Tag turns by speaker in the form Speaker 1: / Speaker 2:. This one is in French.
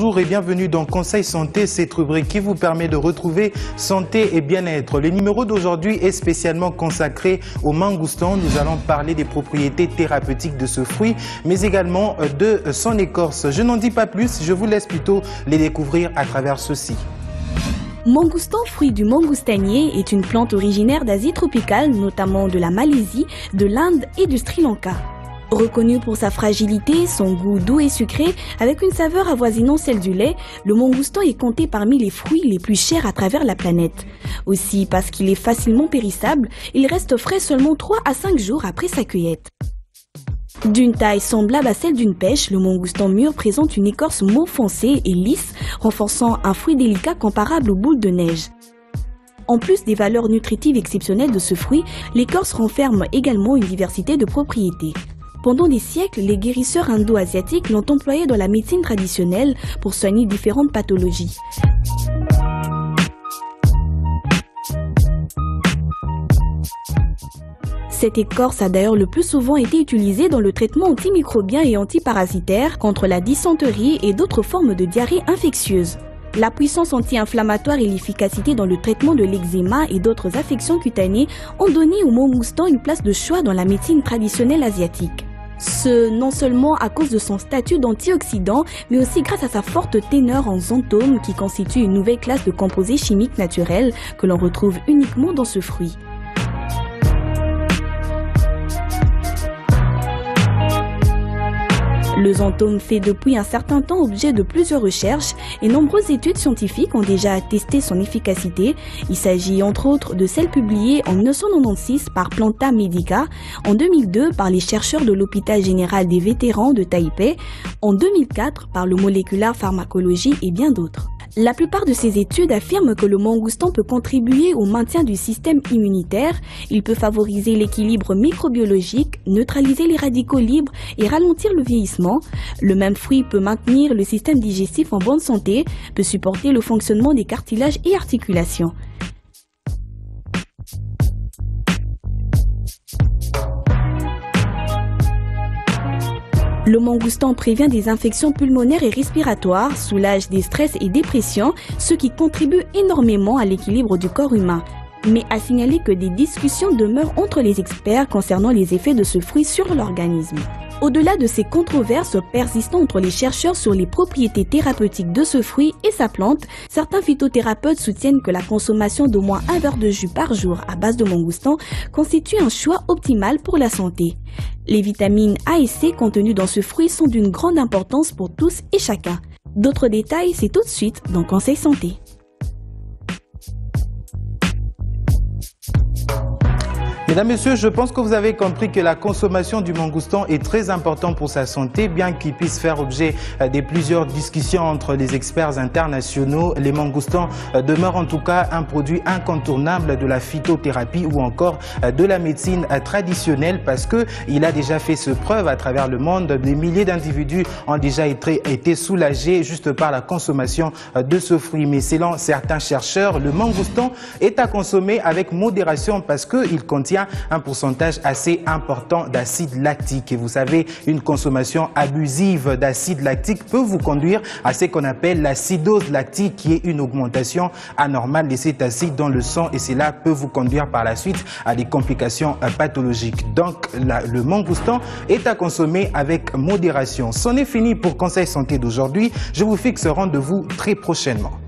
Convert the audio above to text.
Speaker 1: Bonjour et bienvenue dans Conseil Santé, cette rubrique qui vous permet de retrouver santé et bien-être. Le numéro d'aujourd'hui est spécialement consacré au mangoustan. Nous allons parler des propriétés thérapeutiques de ce fruit, mais également de son écorce. Je n'en dis pas plus, je vous laisse plutôt les découvrir à travers ceci.
Speaker 2: Mangoustan, fruit du mangoustanier, est une plante originaire d'Asie tropicale, notamment de la Malaisie, de l'Inde et du Sri Lanka. Reconnu pour sa fragilité, son goût doux et sucré, avec une saveur avoisinant celle du lait, le mangoustan est compté parmi les fruits les plus chers à travers la planète. Aussi, parce qu'il est facilement périssable, il reste frais seulement 3 à 5 jours après sa cueillette. D'une taille semblable à celle d'une pêche, le mangoustan mûr présente une écorce mauve foncée et lisse, renforçant un fruit délicat comparable aux boules de neige. En plus des valeurs nutritives exceptionnelles de ce fruit, l'écorce renferme également une diversité de propriétés. Pendant des siècles, les guérisseurs indo-asiatiques l'ont employé dans la médecine traditionnelle pour soigner différentes pathologies. Cette écorce a d'ailleurs le plus souvent été utilisée dans le traitement antimicrobien et antiparasitaire contre la dysenterie et d'autres formes de diarrhée infectieuse. La puissance anti-inflammatoire et l'efficacité dans le traitement de l'eczéma et d'autres affections cutanées ont donné au mangoustan une place de choix dans la médecine traditionnelle asiatique. Ce non seulement à cause de son statut d'antioxydant, mais aussi grâce à sa forte teneur en xanthone qui constitue une nouvelle classe de composés chimiques naturels que l'on retrouve uniquement dans ce fruit. Le xanthone fait depuis un certain temps objet de plusieurs recherches et nombreuses études scientifiques ont déjà attesté son efficacité. Il s'agit entre autres de celles publiées en 1996 par Planta Medica, en 2002 par les chercheurs de l'hôpital général des vétérans de Taipei, en 2004 par le Molecular Pharmacology et bien d'autres. La plupart de ces études affirment que le mangoustan peut contribuer au maintien du système immunitaire, il peut favoriser l'équilibre microbiologique, neutraliser les radicaux libres et ralentir le vieillissement. Le même fruit peut maintenir le système digestif en bonne santé, peut supporter le fonctionnement des cartilages et articulations. Le mangoustan prévient des infections pulmonaires et respiratoires, soulage des stress et dépressions, ce qui contribue énormément à l'équilibre du corps humain. Mais à signaler que des discussions demeurent entre les experts concernant les effets de ce fruit sur l'organisme. Au-delà de ces controverses persistantes entre les chercheurs sur les propriétés thérapeutiques de ce fruit et sa plante, certains phytothérapeutes soutiennent que la consommation d'au moins un verre de jus par jour à base de mangoustan constitue un choix optimal pour la santé. Les vitamines A et C contenues dans ce fruit sont d'une grande importance pour tous et chacun. D'autres détails, c'est tout de suite dans Conseil Santé.
Speaker 1: Mesdames, Messieurs, je pense que vous avez compris que la consommation du mangoustan est très importante pour sa santé, bien qu'il puisse faire objet de plusieurs discussions entre les experts internationaux. Les mangoustans demeurent en tout cas un produit incontournable de la phytothérapie ou encore de la médecine traditionnelle parce qu'il a déjà fait ses preuves à travers le monde. Des milliers d'individus ont déjà été soulagés juste par la consommation de ce fruit. Mais selon certains chercheurs, le mangoustan est à consommer avec modération parce qu'il contient un pourcentage assez important d'acide lactique. Et vous savez, une consommation abusive d'acide lactique peut vous conduire à ce qu'on appelle l'acidose lactique, qui est une augmentation anormale de cet acide dans le sang et cela peut vous conduire par la suite à des complications pathologiques. Donc, le mangoustan est à consommer avec modération. C'en est fini pour Conseil Santé d'aujourd'hui. Je vous fixe rendez-vous très prochainement.